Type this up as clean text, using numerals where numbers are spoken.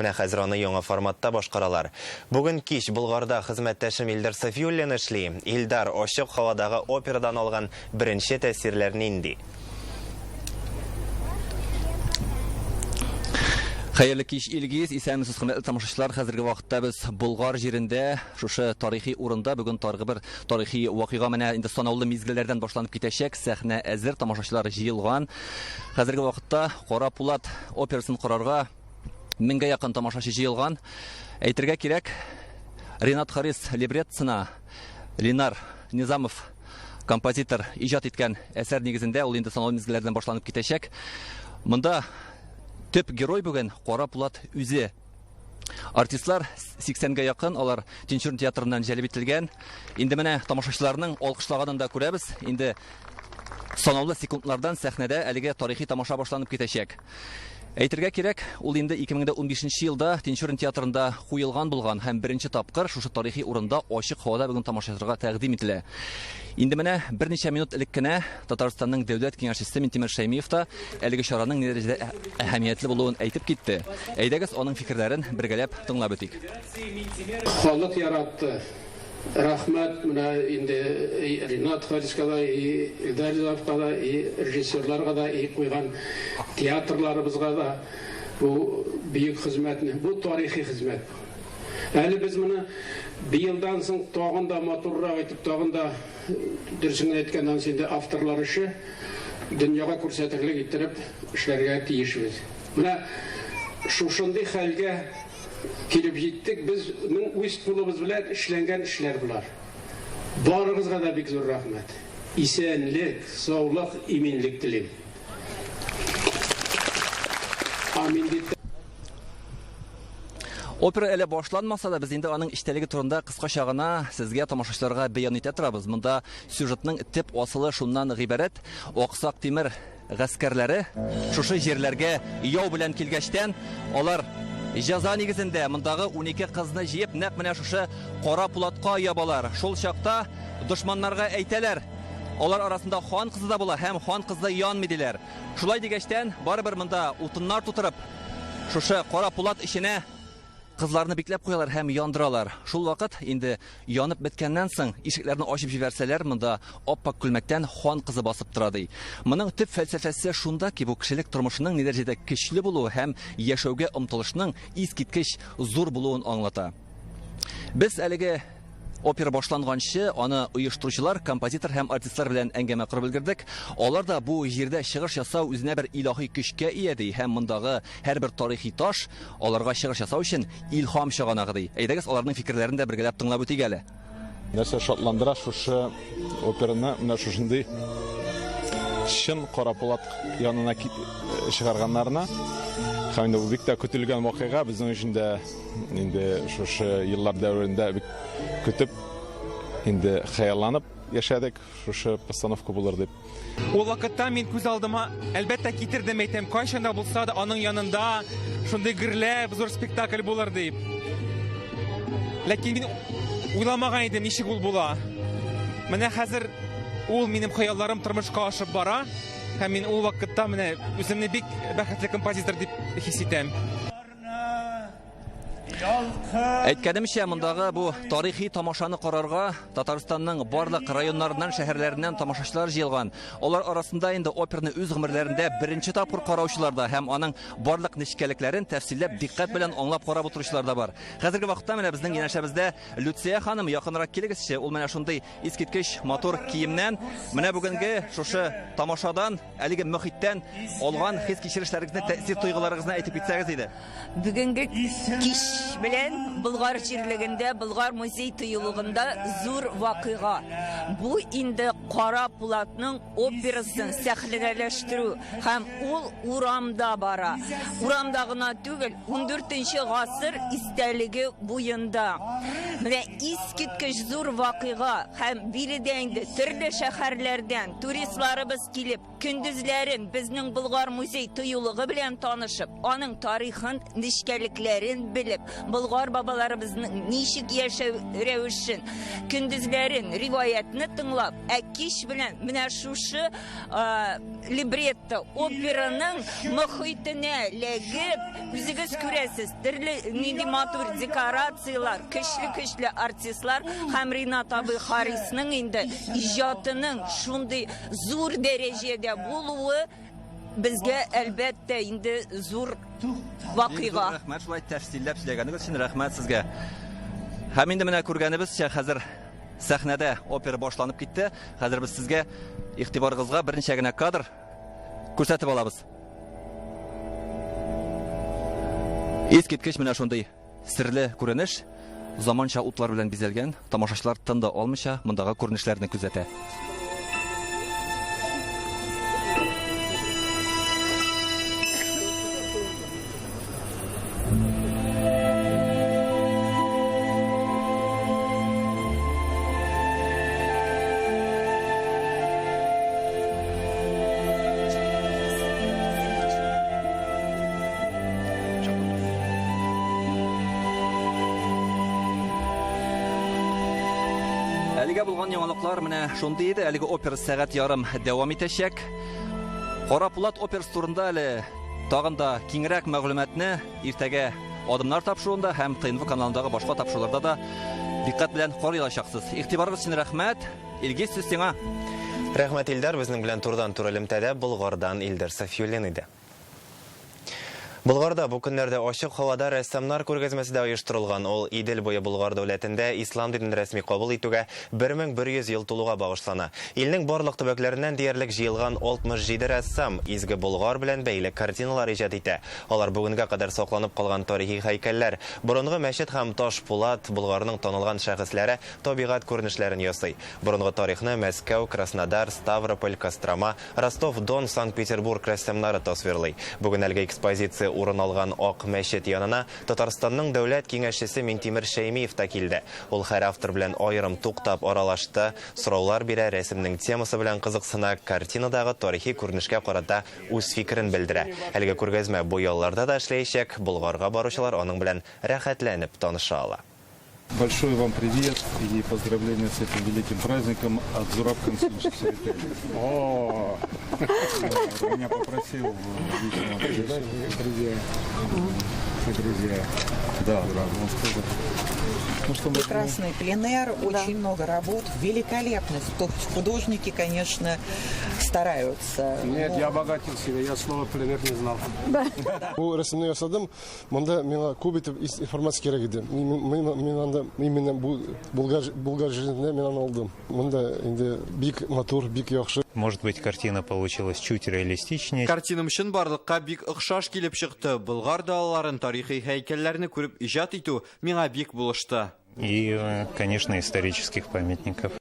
Менә хәзер аны яңа форматта башкаралар. Бүген кич Булгарда хезмәттәшем Илдар Сафиуллин эшли. Илдар, ачык һавадагы операдан алган беренче тәэсирләр нинди? Хәерле кич Илгиз, исәнмесез хөрмәтле тамашачылар, хәзерге вакытта без Болгар җирендә, шушы тарихи урында бүген бер тарихи вакыйга менә инде санаулы мизгелләрдән башланып китәчәк. Сәхнә әзер, тамашачылар җыелган. Хәзерге вакытта Кара Пулат операсын карарга 1000-гә якын тамашачы җыелган. Әйтергә кирәк, Ринат Харис либреттосына Ленар Низамов композитор иҗат иткән әсәр нигезендә ул инде санаулы мизгелләрдән башланып китәчәк. Монда төп герой бүген Кара Пулат үзе. Артистлар 80-гә якын, алар Тинчурин театрыннан җәлеп ителгән. Инде менә тамашачыларның алкышлаганын да күрәбез. Инде санаулы секундлардан сәхнәдә әлеге тарихи тамаша башланып китәчәк. Әйтергә кирәк, ул инде 2015 елда Тинчурин театрында куелган булган һәм беренче тапкыр шушы тарихи урында ачык һавада бүген тамашачыларга тәкъдим ителә. Инде менә берничә минут элек кенә Татарстанның дәүләт киңәшчесе Минтимер Шәймиев та әлеге чараның ни дәрәҗәдә әһәмиятле булуын әйтеп китте. Әйдәгез аның фикерләрен бергәләп тыңлап үтик. Халык яратты. Рахмат, менә инде Ринат Хариска да, Илдар Низамовка да, режиссерларга да, куйган театрларыбызга да бу бөек хезмәтне, бу тарихи хезмәт. Әле без моны быелдан соң тагын да матуррак итеп, тагын да дөресен әйткәндән соң инде авторлар эше дөньяга күрсәтерлек итеп эшләргә тиешбез. Менә шушындый хәлгә килеп җиттек, без үз кулыбыз белән эшләнгән эшләр булар. Барыгызга да бик зур рәхмәт. Исәнлек, саулык, иминлек телим. Амин дип. Опера әле башланмаса да, без инде аның иштәлеге турында кыскача гына сезгә тамашачыларга бәян итә торабыз. Монда сюжетның төп асылы шуннан гыйбарәт. Аксак Тимер гаскәрләре шушы җирләргә яу белән килгәчтән, алар җәза нигезендә мондагы 12 кызны җыеп нәкъ менә шушы Кара Пулатка ябалар. Шул чакта дошманнарга әйтәләр, алар арасында хан кызы да була һәм хан кызы янмый диләр. Шулай дигәчтән, барыбер монда утыннар тутырып, шушы Кара Пулат иченә кызларны бикләп куялар һәм яндыралар. Шул вакыт инде янып беткәннән соң ишекләрне ачып җибәрсәләр, монда аппак күлмәктән хан кызы басып тора ди. Моның төп фәлсәфәсе шунда ки, бу кешелек тормышының ни дәрәҗәдә көчле булуы һәм яшәүгә омтылышның искиткеч зур булуын аңлата. Без әлеге опера башланганчы аны оештыручылар, композитор һәм артистлар белән әңгәмә корып өлгердек. Алар да бу җирдә чыгыш ясау үзенә бер илаһи көчкә ия ди һәм мондагы һәрбер тарихи таш аларга чыгыш ясау өчен илһам чыганагы ди. Әйдәгез аларның фикерләрен дә бергәләп тыңлап үтик әле. Нәрсә шатландыра шушы операны менә шушындый чын Кара Пулат янына чыгарганнарына. Һәм бу бик тә көтелгән вакыйга безнең өчен дә инде шушы еллар дәврендә бик көтеп, инде хыялланып яшәдек, шушы постановка булыр дип. Ул вакытта мин күз алдыма әлбәттә китердем, әйтәм, кайчан да булса да аның янында шундый гөрләп зур спектакль булыр дип. Ләкин мин уйламаган идем, ничек ул була. Менә хәзер ул минем хыялларым тормышка ашып бара. Һәм мин ул вакытта менә үземне бик бәхетле композитор дип хис итәм. Әйткәнемчә, мондагы бу тарихи тамашаны карарга Татарстанның барлык районнарыннан, шәһәрләреннән тамашачылар җыелган. Алар арасында инде операны үз гомерләрендә беренче тапкыр караучылар да һәм аның барлык нечкәлекләрен тәфсилләп, диккать белән аңлап карап утыручылар да бар. Хәзерге вакытта менә безнең янәшәбездә Люция ханым, якынрак килегезче, ул менә шундый искиткеч матур киемнән менә бүгенге шушы тамашадан, әлеге мөхиттән алган хис-кичерешләрегезне, тәэсир тойгыларыгызны әйтеп китсәгез иде. Бүгенге кич белән Болгар җирлегендә, Болгар музей тыюлыгында зур вакыйга. Бу инде Кара Пулатның операсын сәхнәләштерү һәм ул урамда бара. Урамда гына түгел, 14нче гасыр истәлеге буенда. Менә искиткеч зур вакыйга һәм биредә инде төрле шәһәрләрдән туристларыбыз килеп, көндезләрен безнең Болгар музей тыюлыгы белән танышып, аның тарихын, нечкәлекләрен белеп, Болгар бабаларыбызның ничек яшәү рәвешен, көндезләрен, риваятны тыңлап, кич белән менә шушы либретто операның мөхитенә ләгеп, үзегез күрәсез, төрле нинди матур декорациялар, көчле артистлар һәм Ринат абый Харисның инде иҗатының шундый зур дәрәҗәдә булуы безгә әлбәттә инде зур вакыйга. Рәхмәт, шулай тәфсилләп сөйләгәнегез өчен рәхмәт сезгә. Һәм инде менә күргәнебезчә, хәзер сәхнәдә опера башланып китте. Хәзер без сезгә игътибарыгызга берничә генә кадр күрсәтеп алабыз. Искиткеч менә шундый серле күренеш, заманча утлар белән бизәлгән, тамашачылар тында алмыйча мондагы күренешләрне күзәтә. Әлегә булган яңалыклар менә шундый иде. Әлеге опера сәгать ярым дәвам итәчәк. Кара Пулат операсы турында әле тагын да киңрәк мәгълүматны иртәгә адымнар тапшыруында һәм ТНВ каналындагы башка тапшыруларда да диккәт белән карый алачаксыз. Игътибарыгыз өчен рәхмәт. Илгиз, сүз сиңа. Рәхмәт, Илдар. Безнең белән турыдан-тура элемтәдә Болгардан Илдар Сафиуллин иде. Болгарда бу көннәрдә ачык һавада рәссамнар күргәзмәсе дә оештырылган. Ул Идел буе Болгар дәүләтендә ислам динен рәсми кабул итүгә 1100 ел тулуга багышлана. Илнең барлык төбәкләреннән диярлек җыелган 67 рәссам изге Болгар белән бәйле картиналар иҗат итә. Алар бүгенгә кадәр сакланып калган тарихи һәйкәлләр, борынгы мәчет һәм Таш Пулат, Болгарның танылган шәхесләре табигать күренешләрен ясый. Борынгы тарихны Мәскәү, Краснодар, Ставрополь, Кострома, Ростов-Дон, Санкт-Петербург рәссамнары тасвирлый. Бүген әлеге экспозиция урын алган Ак мәчет янына Татарстанның дәүләт киңәшчесе Минтимер Шәймиев та килде. Ул һәр автор белән аерым туктап аралашты, сораулар бирә, рәсемнең темасы белән кызыксына, картинадагы тарихи күренешкә карата үз фикерен белдерә. Әлеге күргәзмә бу ялларда да эшләячәк, Болгарга баручылар аның белән рәхәтләнеп таныша ала. Большой вам привет и поздравления с этим великим праздником от Зураб конституционного секретаря. О, меня попросил лично передать. Друзья. Да, он сказал. Ну, что прекрасный пленэр, очень много работ, великолепно. Художники, конечно, стараются. Нет, я обогатил себя, я слово пленэр не знал. Bu resimni yasadım. Bunda bana kubit informasiya kerak edi. Men именно Bulgar jilinde men aldım. Bunda endi bik motor, bik yaxşı. Может быть, картина получилась чуть реалистичнее. Картиным өчен барлыкка бик охшаш килеп чыкты. Болгар далаларын, тарихи һәйкәлләрне күреп иҗат итү миңа бик булышты. И, конечно, исторических памятников.